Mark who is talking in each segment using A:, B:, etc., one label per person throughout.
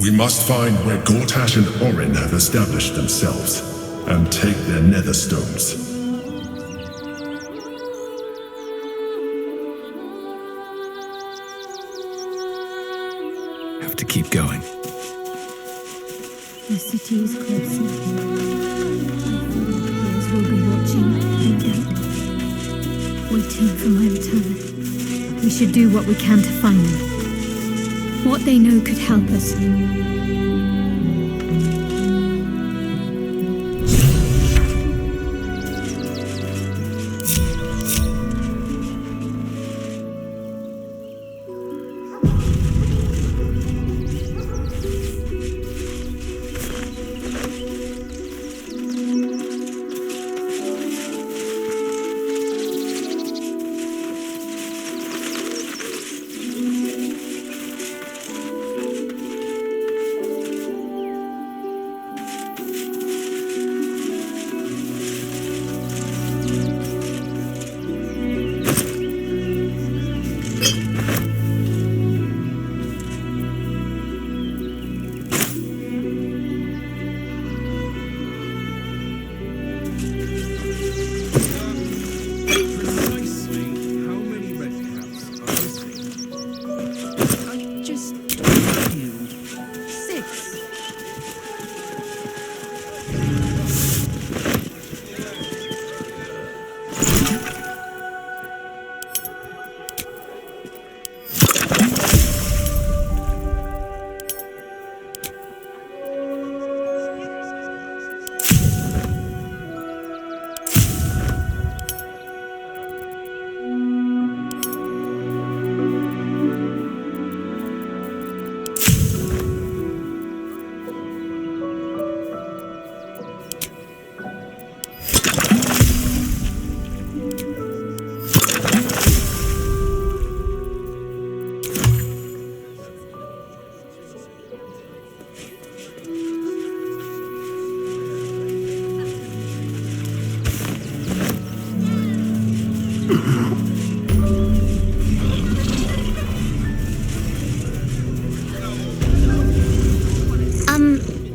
A: We must find where Gortash and Orin have established themselves, and take their nether stones.
B: Have to keep going.
C: The city is closer. My fellow players will be watching, no doubt. Waiting for my return. We should do what we can to find them. What they know could help us.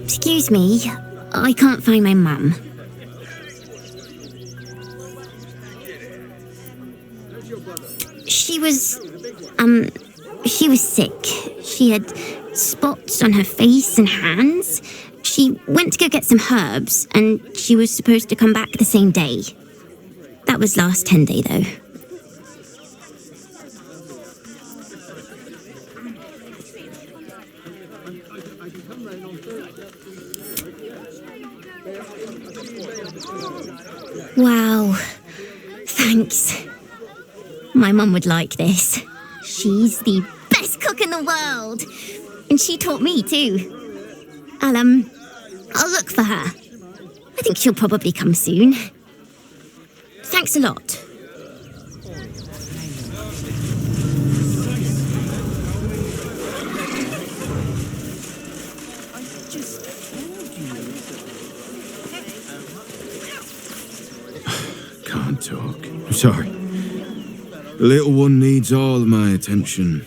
D: Excuse me, I can't find my mum. She was sick. She had spots on her face and hands. She went to go get some herbs, and she was supposed to come back the same day. That was last 10 day, though. Wow, thanks. My mum would like this. She's the best cook in the world. And she taught me too. I'll look for her. I think she'll probably come soon. Thanks a lot.
B: Can't talk. Sorry. The little one needs all of my attention.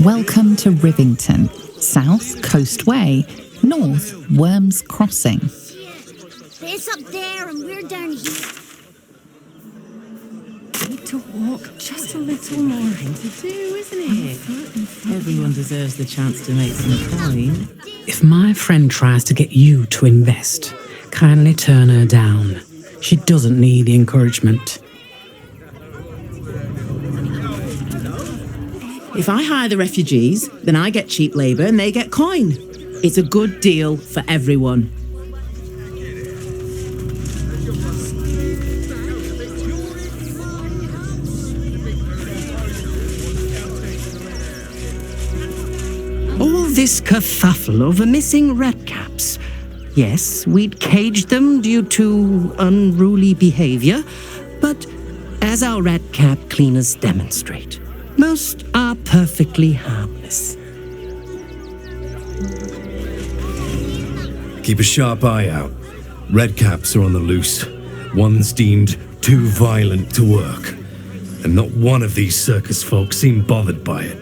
E: Welcome to Rivington, South Coast Way, North Worms Crossing.
D: It's up there and we're down here.
F: Need to walk just a little more. Thing to do, isn't it? Everyone deserves the chance to make some coin.
G: If my friend tries to get you to invest, kindly turn her down. She doesn't need the encouragement.
F: If I hire the refugees, then I get cheap labour and they get coin. It's a good deal for everyone.
G: All this kerfuffle over missing redcaps. Yes, we'd caged them due to unruly behaviour, but as our redcap cleaners demonstrate, most are perfectly harmless.
H: Keep a sharp eye out. Redcaps are on the loose. One's deemed too violent to work. and not one of these circus folk seemed bothered by it.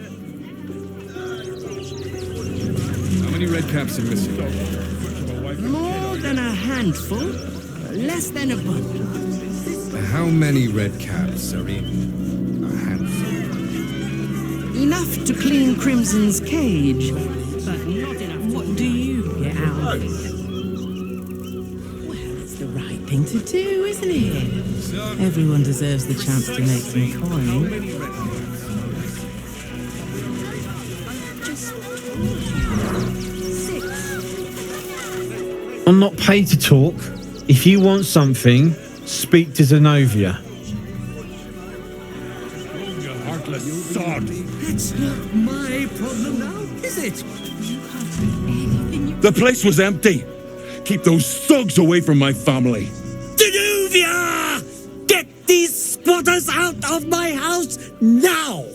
B: How many red caps are missing?
G: More than a handful, less than a bundle.
B: How many red caps are in a handful?
G: Enough to clean Crimson's cage, but not enough. What do you get out of it? Well, it's the right thing to do, isn't it? Everyone deserves the chance to make some coin.
I: I'm not paid to talk. If you want something, speak to Zenobia.
A: You heartless sod!
G: It's not my problem now, is it?
A: The place was empty. Keep those thugs away from my family.
G: Zenobia! Get these squatters out of my house now!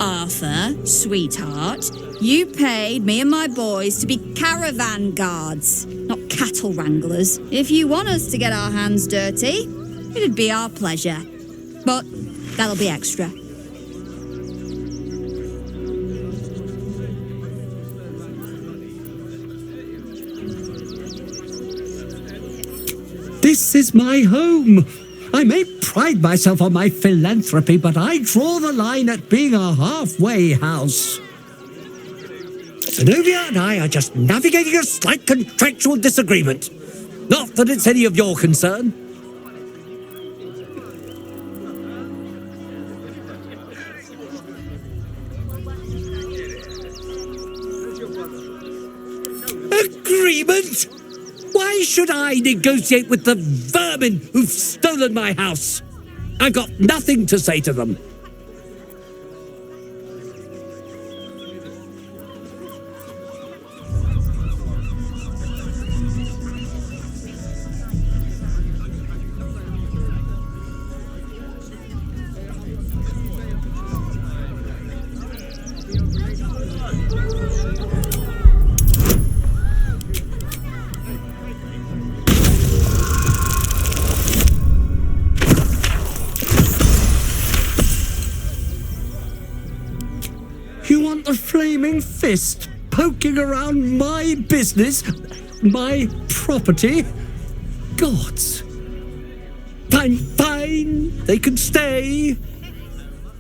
J: Arthur, sweetheart, you paid me and my boys to be caravan guards, not cattle wranglers. If you want us to get our hands dirty, it'd be our pleasure. But that'll be extra.
G: This is my home. I may pride myself on my philanthropy, but I draw the line at being a halfway house. Zenobia and I are just navigating a slight contractual disagreement. Not that it's any of your concern. Agreement? Why should I negotiate with the vermin who've stolen my house? I've got nothing to say to them. You want the flaming fist poking around my business, my property? Gods. Fine, fine, they can stay.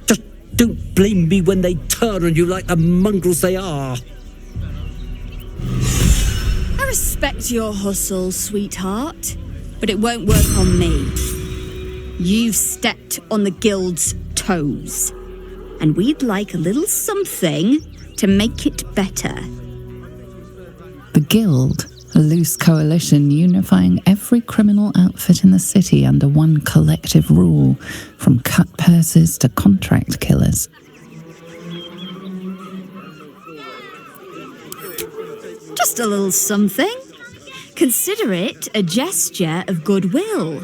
G: Just don't blame me when they turn on you like the mongrels they are.
J: I respect your hustle, sweetheart, but it won't work on me. You've stepped on the guild's toes, and we'd like a little something to make it better.
E: The Guild, a loose coalition unifying every criminal outfit in the city under one collective rule, from cut purses to contract killers.
J: Just a little something. Consider it a gesture of goodwill.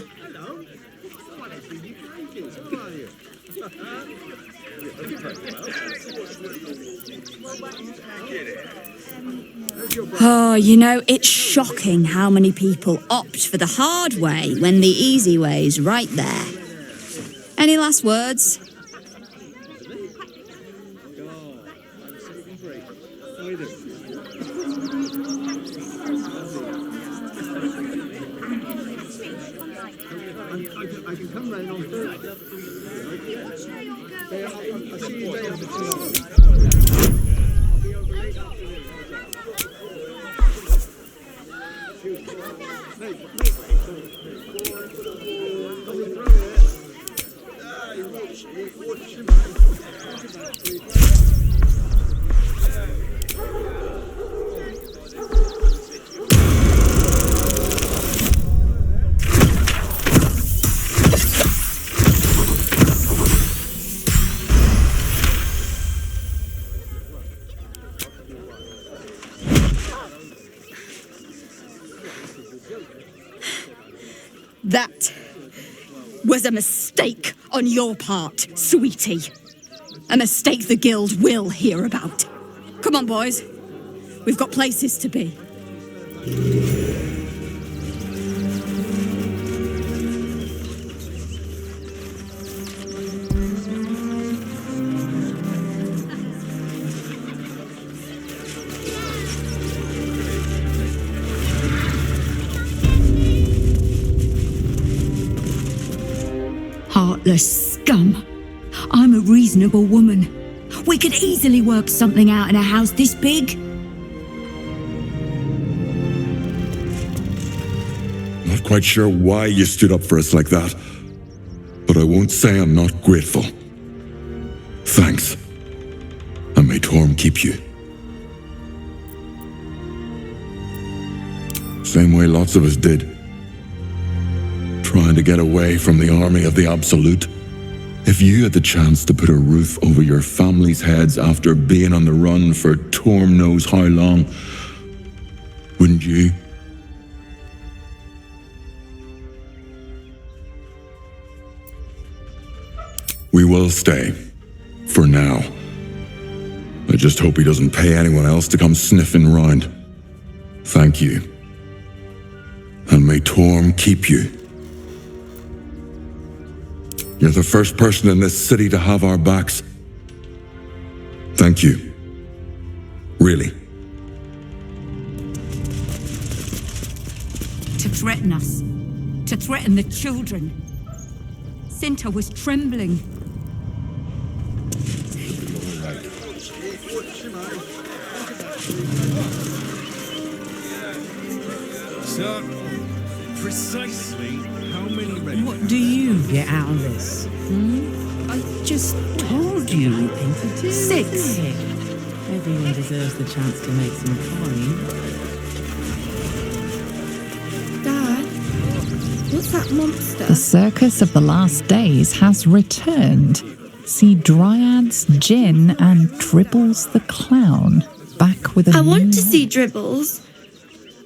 J: Oh, you know, it's shocking how many people opt for the hard way when the easy way's right there. Any last words? That was a mistake on your part, sweetie. A mistake the Guild will hear about. Come on, boys. We've got places to be. Heartless scum. I'm a reasonable woman. We could easily work something out in a house this big.
A: Not quite sure why you stood up for us like that, but I won't say I'm not grateful. Thanks. And may Torm keep you. Same way lots of us did. Trying to get away from the army of the Absolute. If you had the chance to put a roof over your family's heads after being on the run for Torm knows how long, wouldn't you? We will stay. For now. I just hope he doesn't pay anyone else to come sniffing round. Thank you. And may Torm keep you. You're the first person in this city to have our backs. Thank you. Really.
J: To threaten us. To threaten the children. Cinta was trembling.
B: So, precisely how many red...
F: What do you get out of this?
G: I just told you.
J: 6.
F: Everyone deserves the chance to make some coin.
C: Dad, what's that monster?
E: The Circus of the Last Days has returned. See Dryads, Jinn, and Dribbles the Clown back with a
K: I want
E: new
K: to see Dribbles,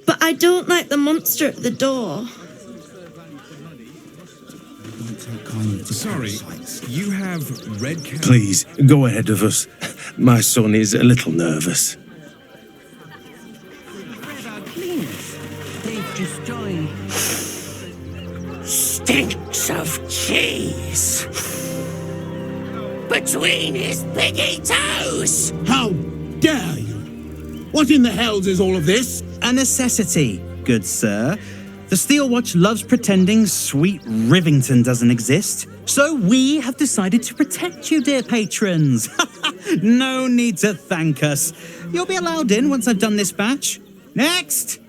K: but I don't like the monster at the door.
B: Sorry, you have red... Please, go ahead of us. My son is a little nervous.
G: They've just joined. Stinks of cheese between his piggy toes.
L: How dare you? What in the hells is all of this?
M: A necessity, good sir. The Steel Watch loves pretending sweet Rivington doesn't exist. So we have decided to protect you, dear patrons. No need to thank us. You'll be allowed in once I've done this batch. Next!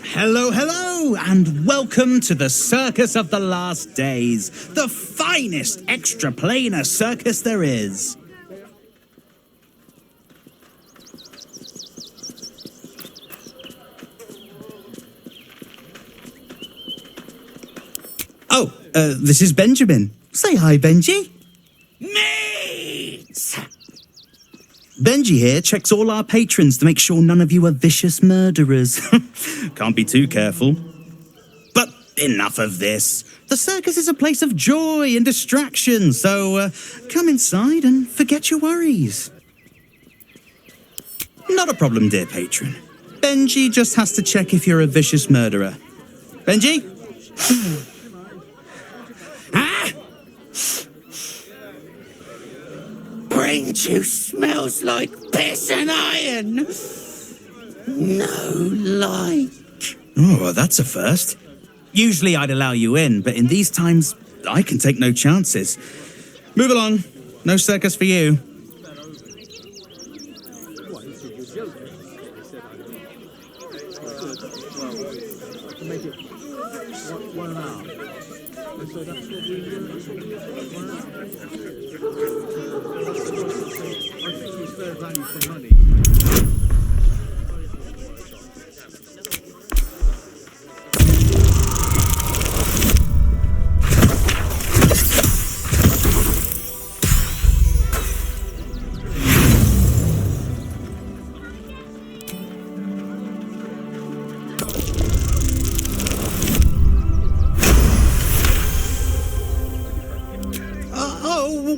M: Hello, hello, and welcome to the Circus of the Last Days, the finest extra-planar circus there is. Oh, this is Benjamin. Say hi, Benji.
G: Meat!
M: Benji here checks all our patrons to make sure none of you are vicious murderers. Can't be too careful. But enough of this. The circus is a place of joy and distraction, so come inside and forget your worries. Not a problem, dear patron. Benji just has to check if you're a vicious murderer. Benji?
G: Brain juice smells like piss and iron. No like.
M: Oh, well, that's a first. Usually I'd allow you in, but in these times, I can take no chances. Move along. No circus for you.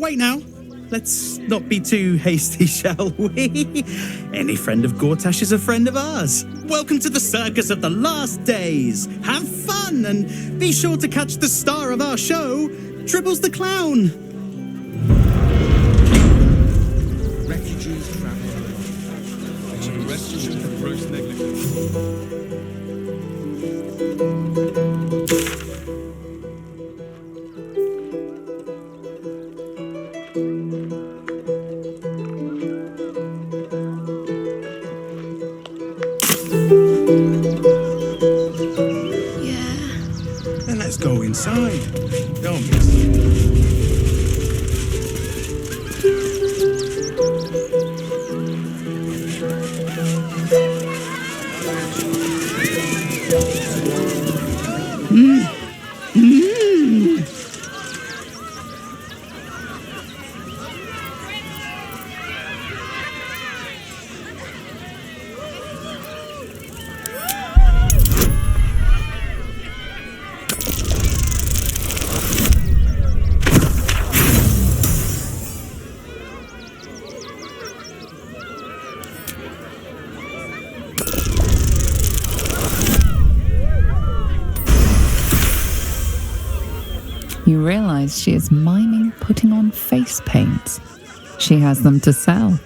M: Wait now. Let's not be too hasty, shall we? Any friend of Gortash is a friend of ours. Welcome to the Circus of the Last Days. Have fun and be sure to catch the star of our show, Dribbles the Clown.
B: Refugees traveling. Arrested for gross negligence.
L: Then let's go inside. Don't miss.
E: You realize she is miming putting on face paints. She has them to sell.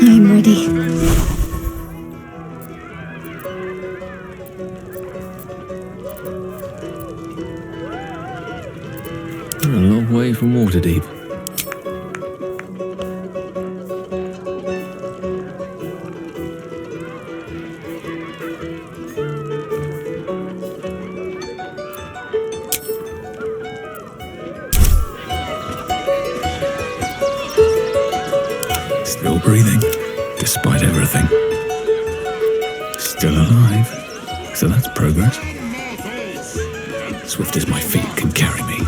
C: I'm ready.
N: We're a long way from Waterdeep.
H: Still breathing, despite everything. Still alive, so that's progress. Swift as my feet can carry me.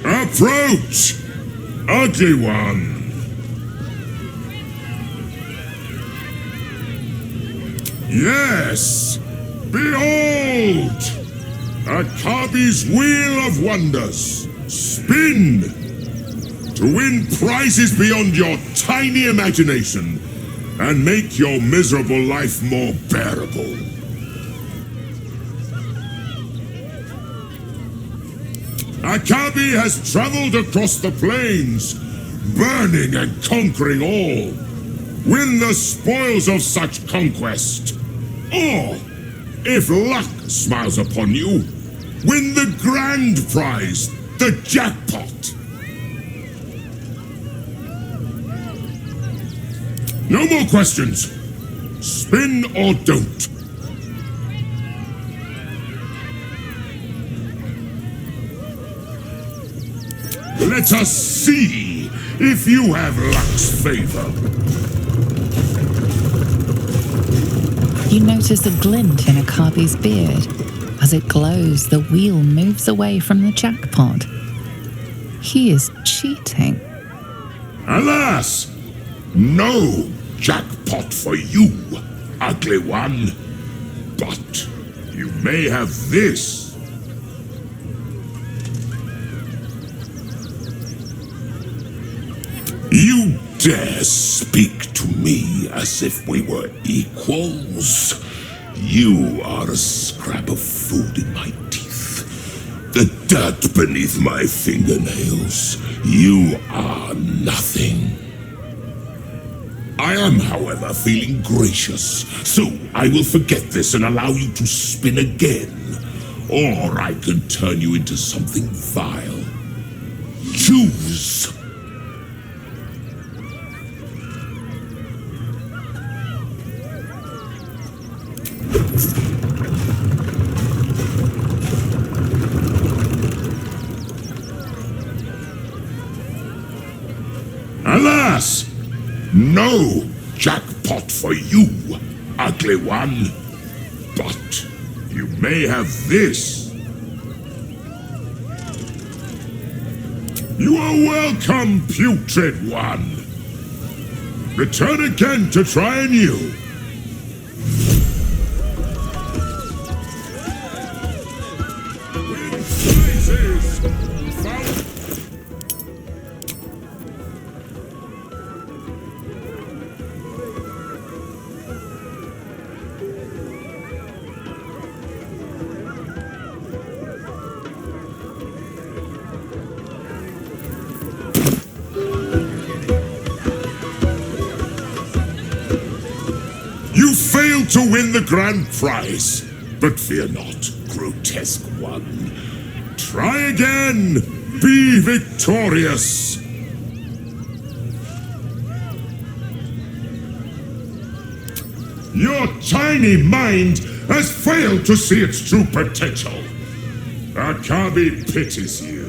O: Approach, ugly one. Yes, behold, Akabi's Wheel of Wonders. Spin to win prizes beyond your tiny imagination and make your miserable life more bearable. Akabi has traveled across the plains, burning and conquering all. Win the spoils of such conquest. Or, if luck smiles upon you, win the grand prize, the jackpot. No more questions. Spin or don't. Let us see if you have luck's favor.
E: You notice a glint in Akabi's beard. As it glows, the wheel moves away from the jackpot. He is cheating.
O: Alas, no jackpot for you, ugly one. But you may have this. You dare speak to me as if we were equals? You are a scrap of food in my teeth, the dirt beneath my fingernails. You are nothing. I am, however, feeling gracious, so I will forget this and allow you to spin again. Or I can turn you into something vile. Choose. Alas, no jackpot for you, ugly one. But you may have this. You are welcome, putrid one. Return again to try anew. You failed to win the grand prize, but fear not, grotesque one. Try again, be victorious. Your tiny mind has failed to see its true potential. Akabi pities you.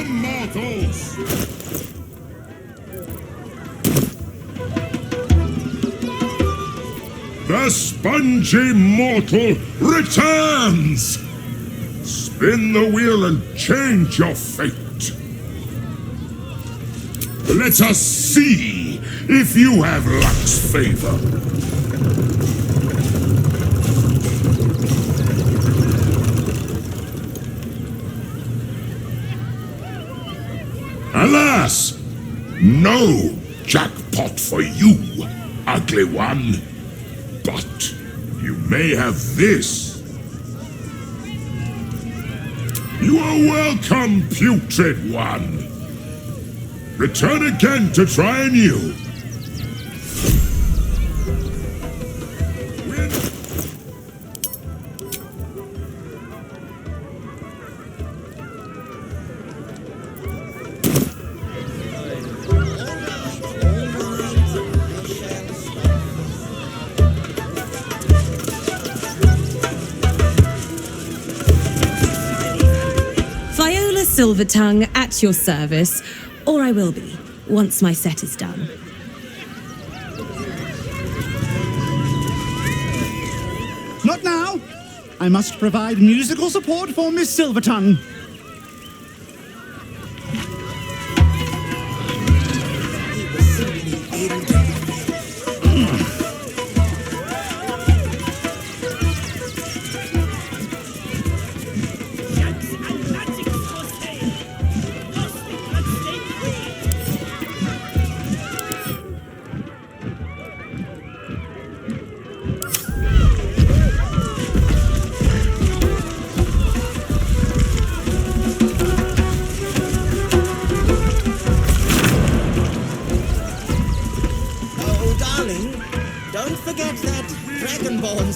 O: Immortals! The spongy mortal returns! Spin the wheel and change your fate. Let us see if you have luck's favor. Alas, no jackpot for you, ugly one. But you may have this. You are welcome, putrid one. Return again to try anew.
P: Miss Silvertongue, at your service, or I will be, once my set is done.
Q: Not now! I must provide musical support for Miss Silvertongue.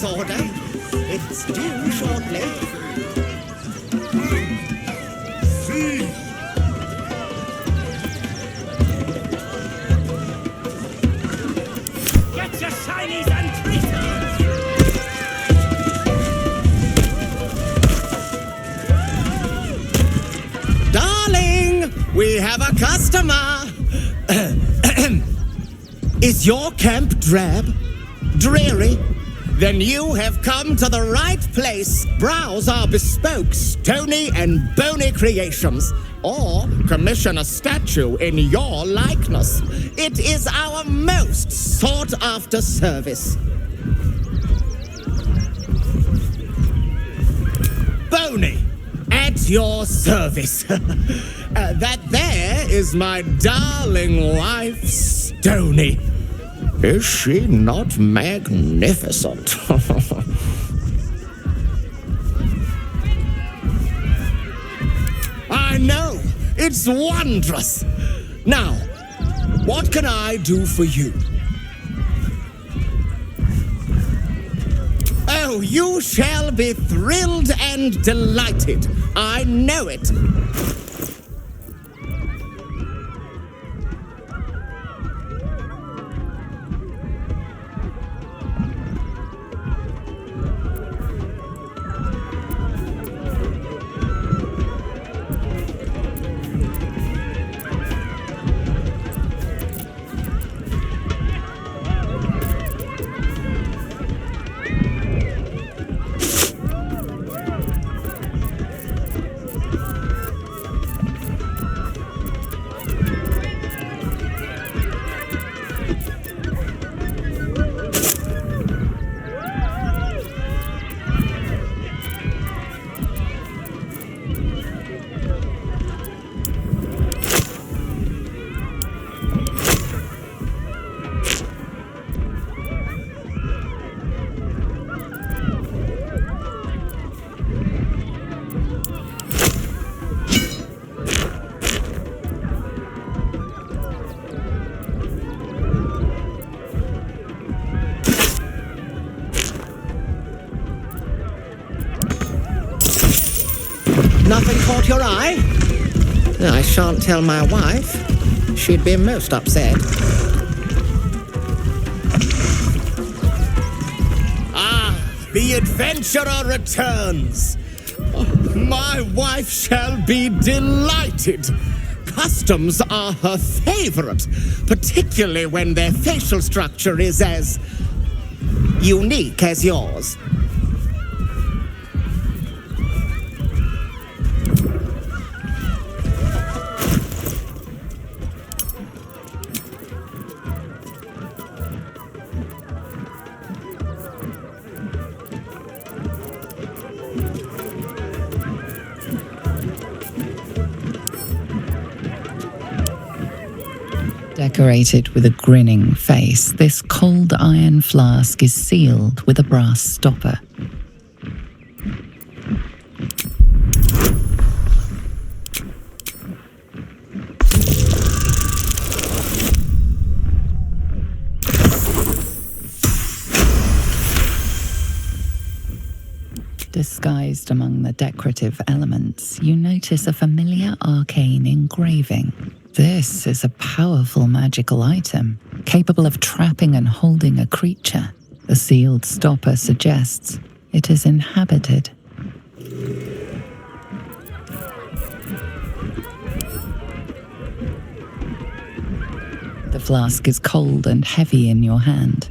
R: Order. It's due shortly.
S: Get your shinies and treaters!
R: Darling, we have a customer. Is your camp drab? Dreary? Then you have come to the right place. Browse our bespoke, stony and bony creations, or commission a statue in your likeness. It is our most sought-after service. Bony, at your service. That there is my darling wife, Stony. Is she not magnificent? I know! It's wondrous! Now, what can I do for you? Oh, you shall be thrilled and delighted. I know it. Nothing caught your eye? I shan't tell my wife. She'd be most upset. Ah, the adventurer returns. My wife shall be delighted. Customs are her favorite, particularly when their facial structure is as unique as yours.
E: Decorated with a grinning face, this cold iron flask is sealed with a brass stopper. Disguised among the decorative elements, you notice a familiar arcane engraving. This is a powerful magical item, capable of trapping and holding a creature. The sealed stopper suggests it is inhabited. The flask is cold and heavy in your hand.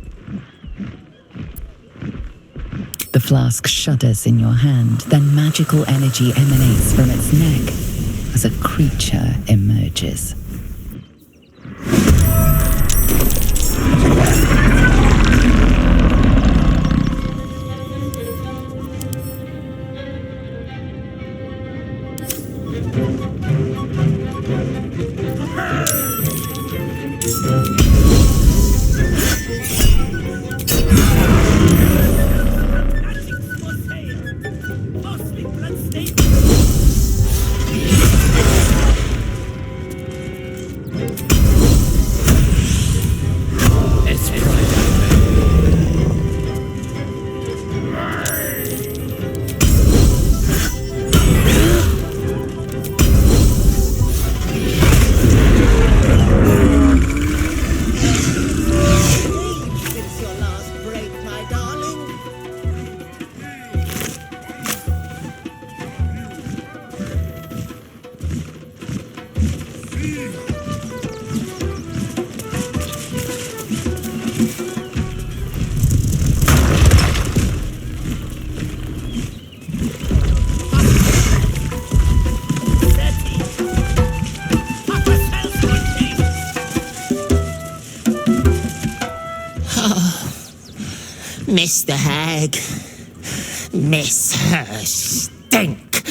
E: The flask shudders in your hand, then magical energy emanates from its neck as a creature emerges.
R: Mr. Hag, miss her stink.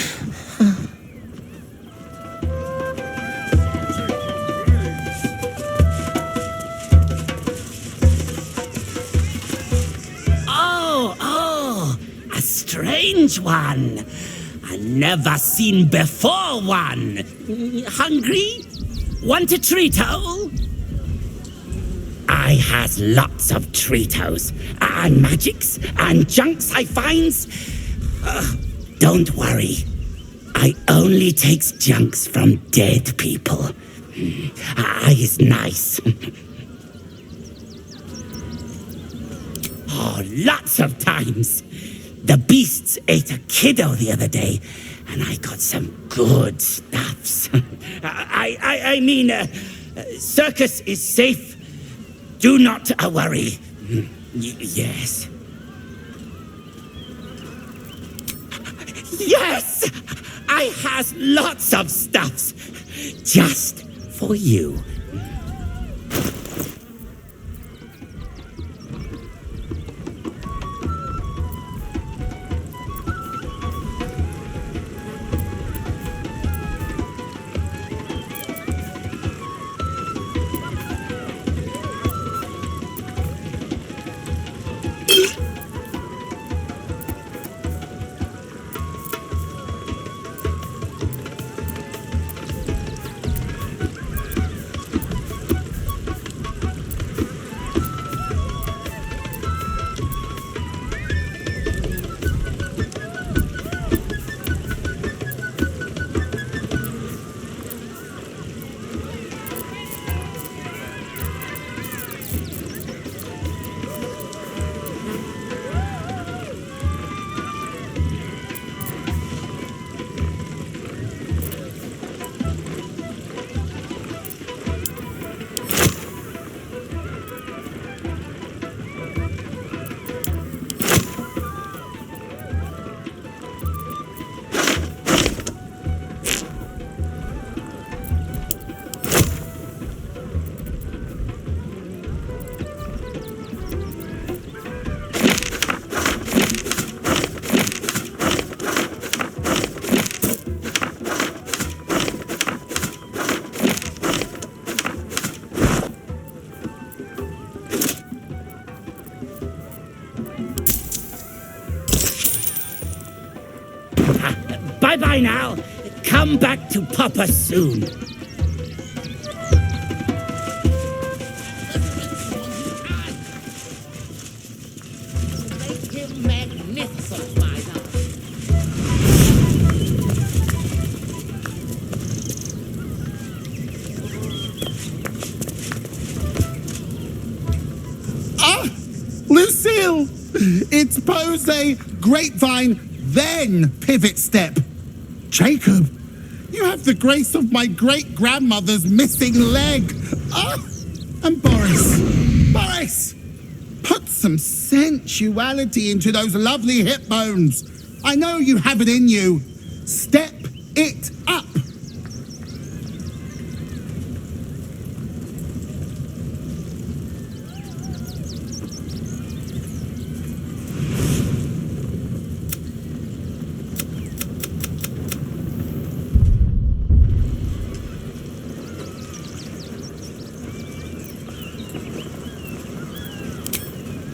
R: Oh, a strange one. I never seen before one. Hungry? Want a treato? I has lots of treatos, and magics, and junks I finds. Don't worry, I only takes junks from dead people. I is nice. Oh, lots of times. The beasts ate a kiddo the other day, and I got some good stuffs. I mean, circus is safe. Do not worry. Yes. Yes! I has lots of stuffs. Just for you. Bye-bye now. Come back to Papa soon. Make him magnificent, my love.
L: Ah! Lucille! It's pose, grapevine, then pivot step. Jacob, you have the grace of my great-grandmother's missing leg. Ah! And Boris, put some sensuality into those lovely hip bones. I know you have it in you. Step it up.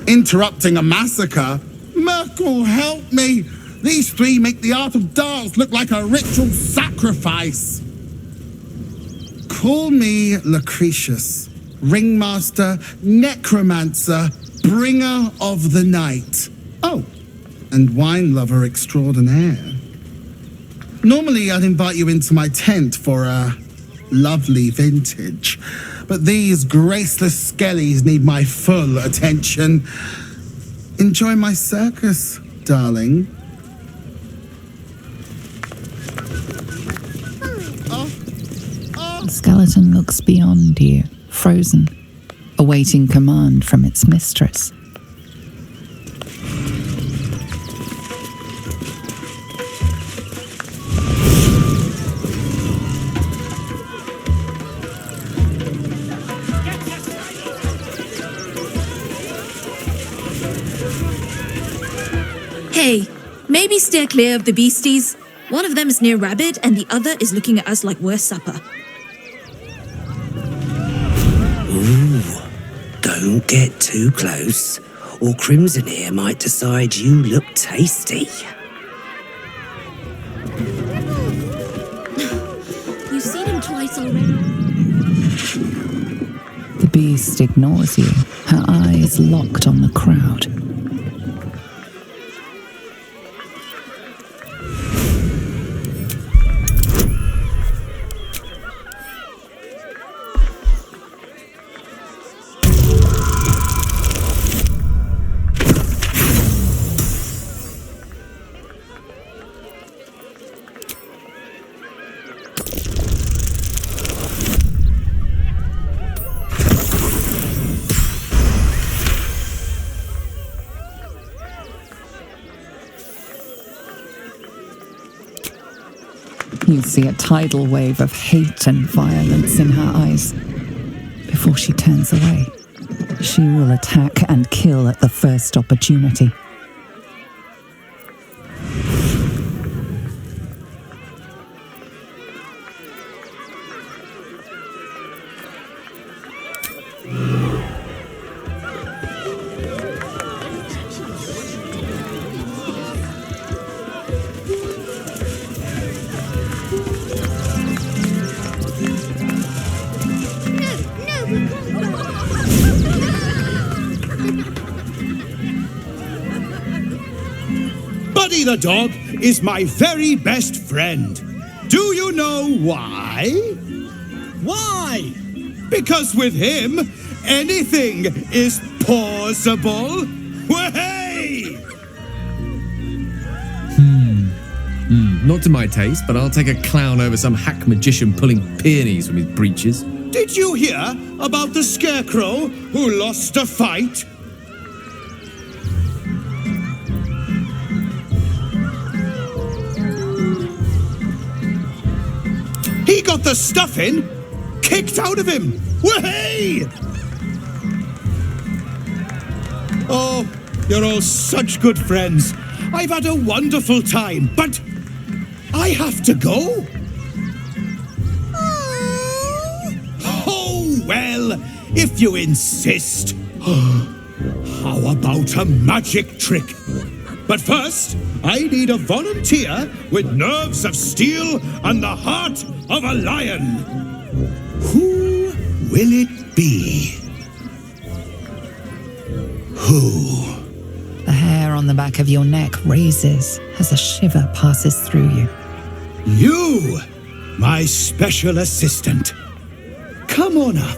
L: Interrupting a massacre? Merkel, help me! These three make the art of dance look like a ritual sacrifice. Call me Lucretius, ringmaster, necromancer, bringer of the night. Oh, and wine lover extraordinaire. Normally I'd invite you into my tent for a lovely vintage, but these graceless skellies need my full attention. Enjoy my circus, darling.
E: The skeleton looks beyond you, frozen, awaiting command from its mistress.
P: Hey, maybe steer clear of the beasties. One of them is near Rabbit and the other is looking at us like we're supper.
G: Ooh, don't get too close, or Crimson here might decide you look tasty.
C: You've seen him twice already.
E: The beast ignores you, her eyes locked on the crowd. You see a tidal wave of hate and violence in her eyes. Before she turns away, she will attack and kill at the first opportunity.
L: Buddy the dog is my very best friend. Do you know why? Why? Because with him, anything is possible. Way!
N: Not to my taste, but I'll take a clown over some hack magician pulling peonies from his breeches.
L: Did you hear about the scarecrow who lost a fight? He got the stuffing kicked out of him. Way! Oh, you're all such good friends. I've had a wonderful time, but I have to go. Oh, well, if you insist. How about a magic trick? But first, I need a volunteer with nerves of steel and the heart of a lion. Who will it be? Who?
E: The hair on the back of your neck raises as a shiver passes through you.
L: You, my special assistant. Come on up.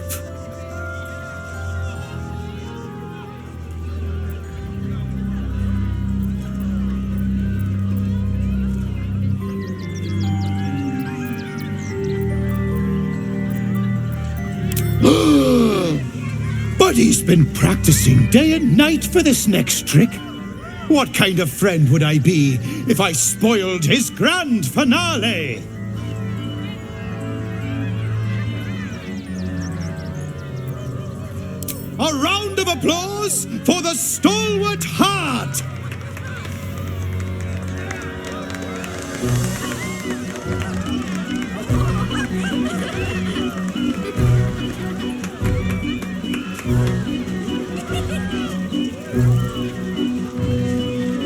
T: Daddy's been practicing day and night for this next trick. What kind of friend would I be if I spoiled his grand finale? A round of applause for the stalwart heart!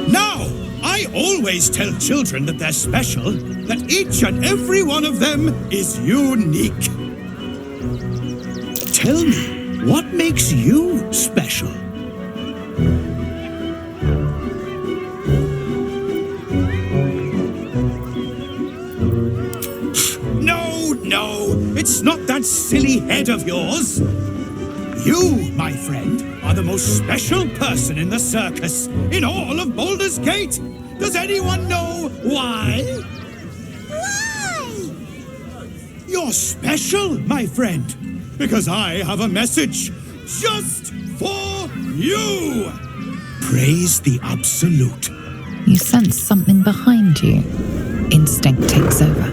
T: Now, I always tell children that they're special, that each and every one of them is unique. Tell me, what makes you special? No, it's not that silly head of yours. You, my friend, are the most special person in the circus, in all of Baldur's Gate. Does anyone know why? Why? You're special, my friend, because I have a message just for you. Praise the Absolute.
E: You sense something behind you. Instinct takes over.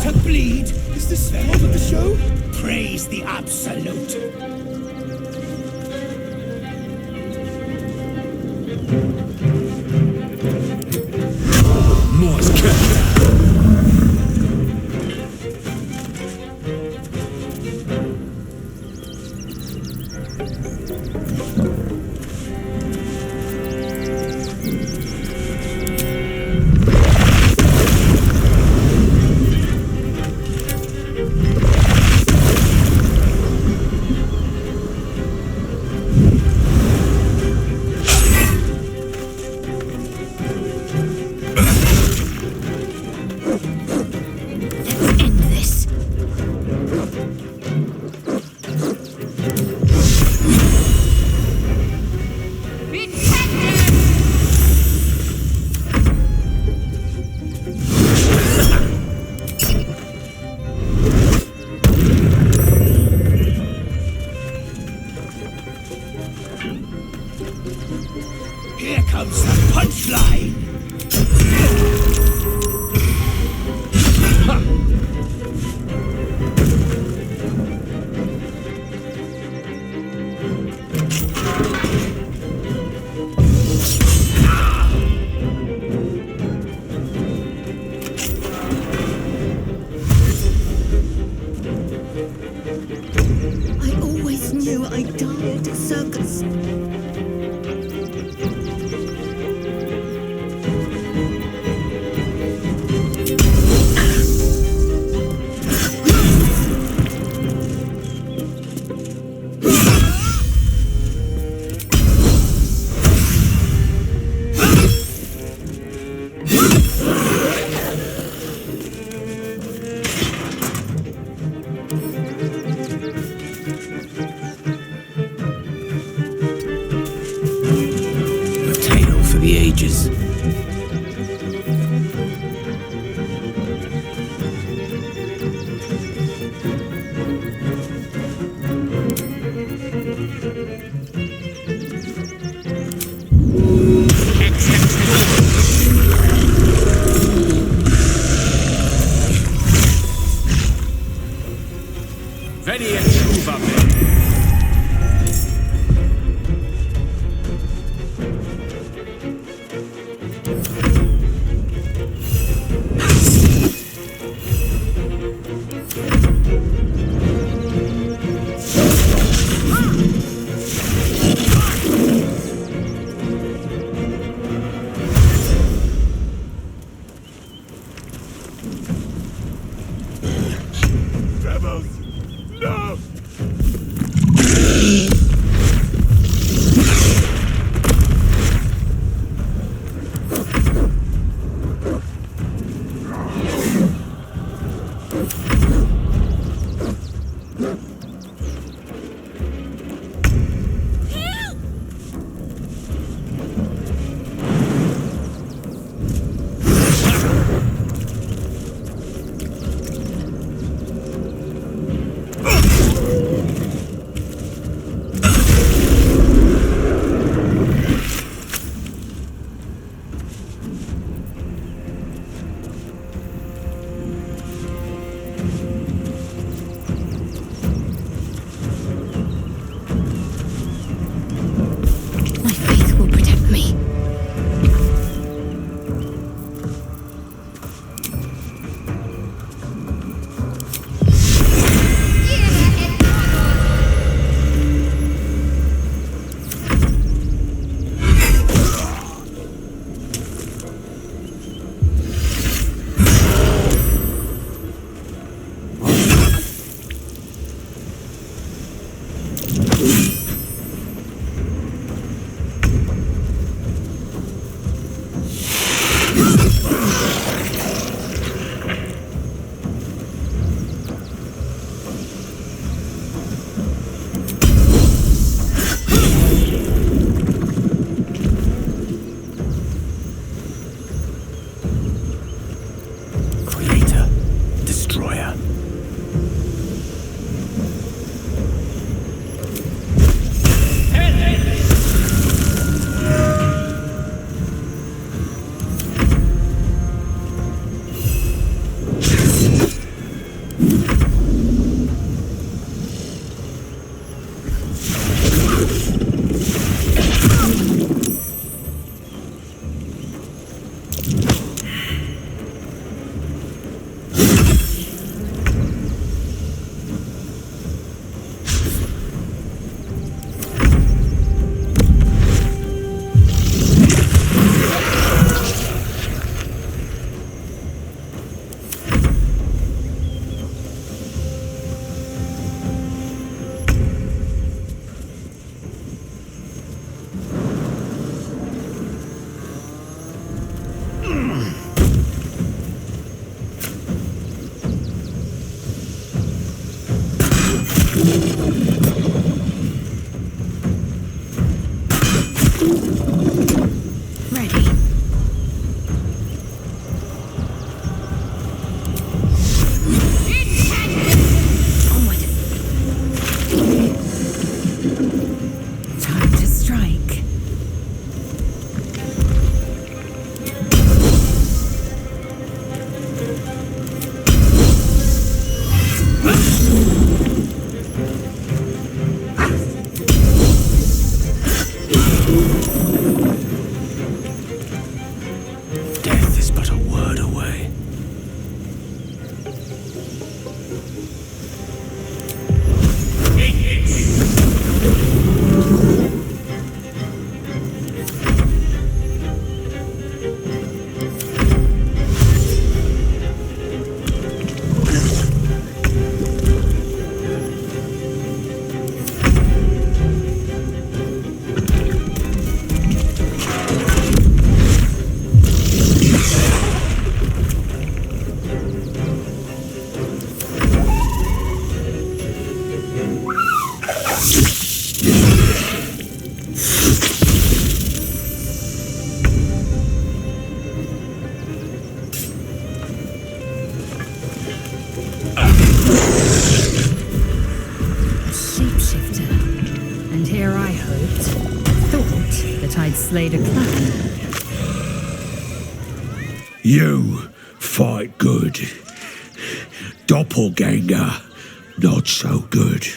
T: To bleed? Is this part of the show? Praise the Absolute.
H: Morse cut.
T: Here comes the punchline!
K: I always knew I'd die at a circus.
H: The ages.
S: Vedi e Chuva. No!
E: Time to strike.
H: Death is but a word away.
E: Shapeshifter. And here I thought that I'd slayed a clan.
T: You fight good. Doppelganger, not so good.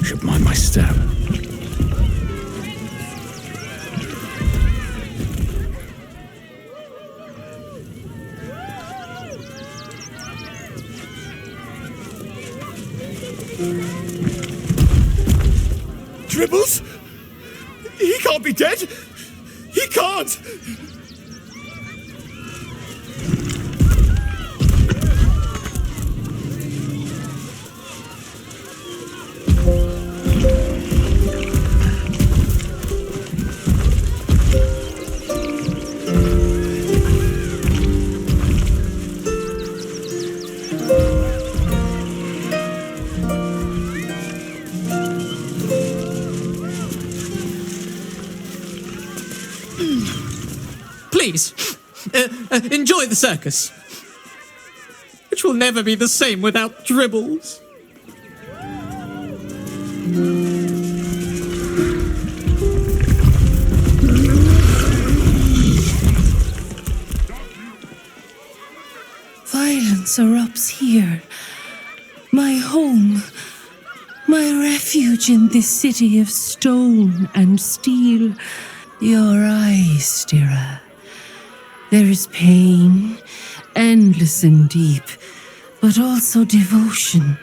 H: Should mind my step.
T: Dribbles? He can't be dead! He can't!
G: Please, enjoy the circus, which will never be the same without Dribbles.
F: Violence erupts here. My home. My refuge in this city of stone and steel. Your eyes, Stira. There is pain, endless and deep, but also devotion,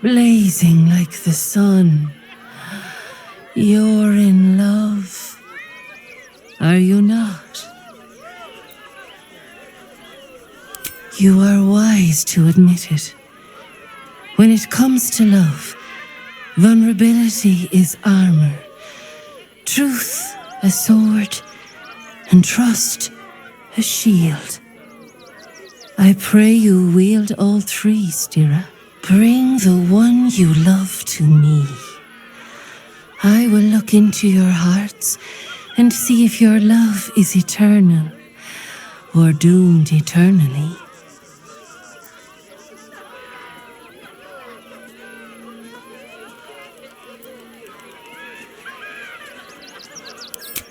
F: blazing like the sun. You're in love, are you not? You are wise to admit it. When it comes to love, vulnerability is armor, truth a sword, and trust a shield. I pray you wield all three, Stira. Bring the one you love to me. I will look into your hearts and see if your love is eternal or doomed eternally.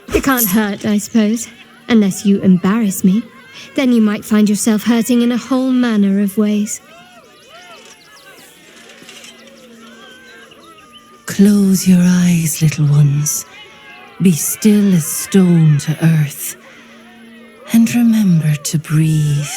C: It can't hurt, I suppose, unless you embarrass me. Then you might find yourself hurting in a whole manner of ways.
F: Close your eyes, little ones. Be still as stone to earth. And remember to breathe.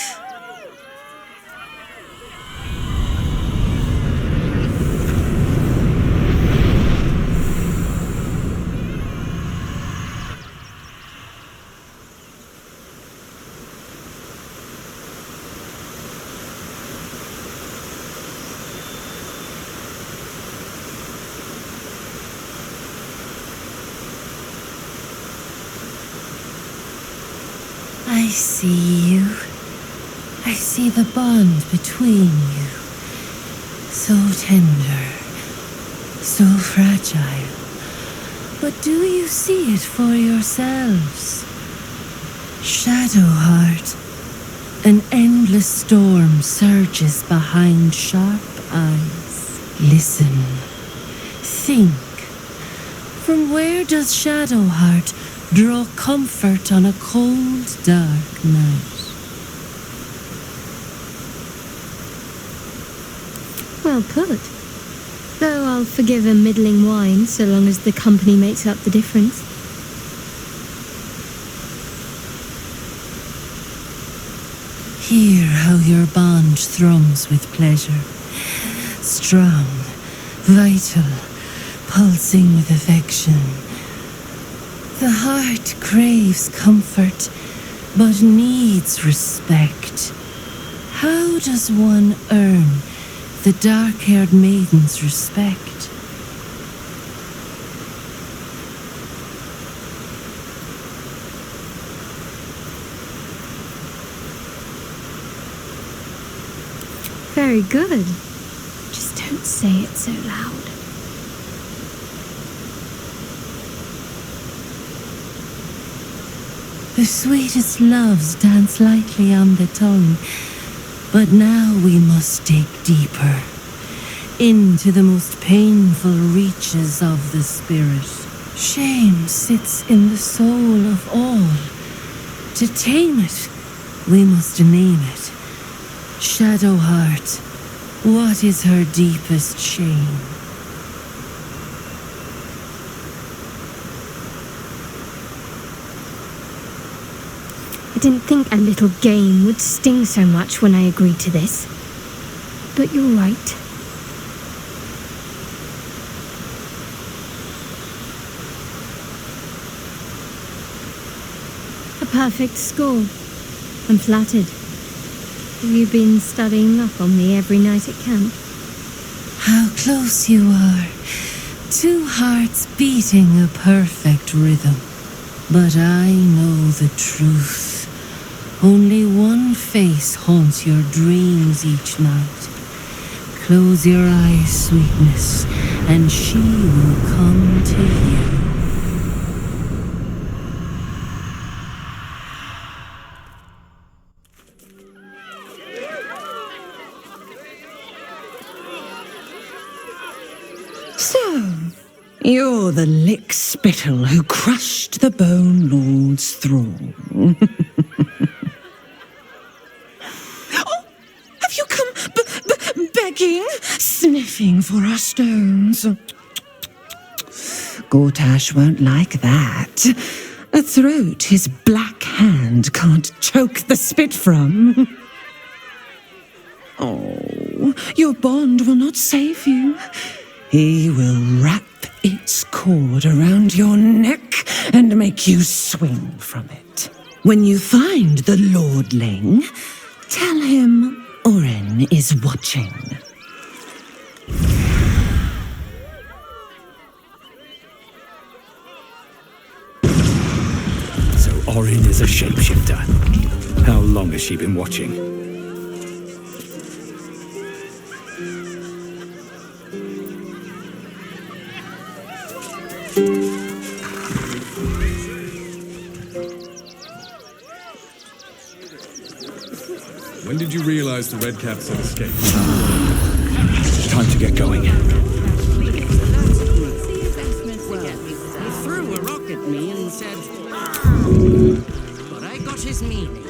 F: I see you. I see the bond between you. So tender, so fragile. But do you see it for yourselves? Shadowheart, an endless storm surges behind sharp eyes. Listen, think. From where does Shadowheart draw comfort on a cold, dark night?
C: Well put. Though I'll forgive a middling wine so long as the company makes up the difference.
F: Hear how your bond thrums with pleasure. Strong, vital, pulsing with affection. The heart craves comfort, but needs respect. How does one earn the dark-haired maiden's respect?
C: Very good. Just don't say it so loud.
F: The sweetest loves dance lightly on the tongue, but now we must dig deeper, into the most painful reaches of the spirit. Shame sits in the soul of all. To tame it, we must name it. Shadowheart, what is her deepest shame?
C: I didn't think a little game would sting so much when I agreed to this. But you're right. A perfect score. I'm flattered. Have you been studying up on me every night at camp?
F: How close you are. Two hearts beating a perfect rhythm. But I know the truth. Only one face haunts your dreams each night. Close your eyes, sweetness, and she will come to you.
U: So, you're the lick-spittle who crushed the Bone Lord's thrall. Oh, have you come begging, sniffing for our stones? Gortash won't like that. A throat his black hand can't choke the spit from. Oh, your bond will not save you. He will wrap its cord around your neck and make you swing from it. When you find the lordling, tell him Orin is watching.
H: So Orin is a shapeshifter. How long has she been watching?
V: When did you realize the Redcaps had escaped?
H: Time to get going.
G: He threw a rock at me and said, but I got his meaning.